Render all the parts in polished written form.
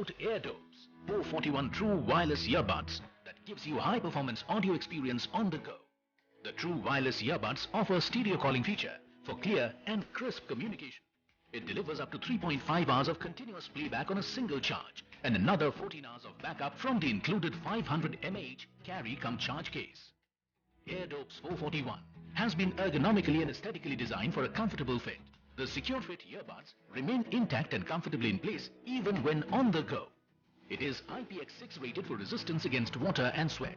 about Airdopes 441 true wireless earbuds that gives you high-performance audio experience on the go. The true wireless earbuds offer stereo calling feature for clear and crisp communication. It delivers up to 3.5 hours of continuous playback on a single charge and another 14 hours of backup from the included 500 mAh carry-cum-charge case. Airdopes 441 has been ergonomically and aesthetically designed for a comfortable fit. The secure fit earbuds remain intact and comfortably in place even when on the go. It is IPX6 rated for resistance against water and sweat.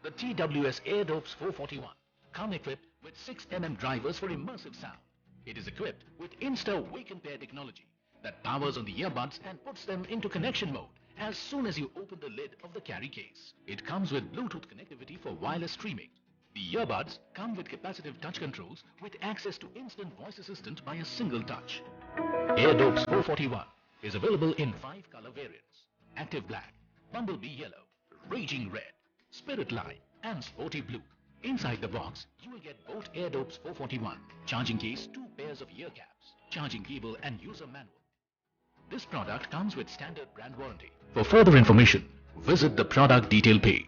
The TWS Airdopes 441 come equipped with 6mm drivers for immersive sound. It is equipped with Insta Wake and Pair technology that powers on the earbuds and puts them into connection mode as soon as you open the lid of the carry case. It comes with Bluetooth connectivity for wireless streaming. The earbuds come with capacitive touch controls with access to instant voice assistant by a single touch. Airdopes 441 is available in 5 color variants: Active Black, Bumblebee Yellow, Raging Red, Spirit Lime and Sporty Blue. Inside the box, you will get both Airdopes 441, charging case, 2 pairs of ear caps, charging cable and user manual. This product comes with standard brand warranty. For further information, visit the product detail page.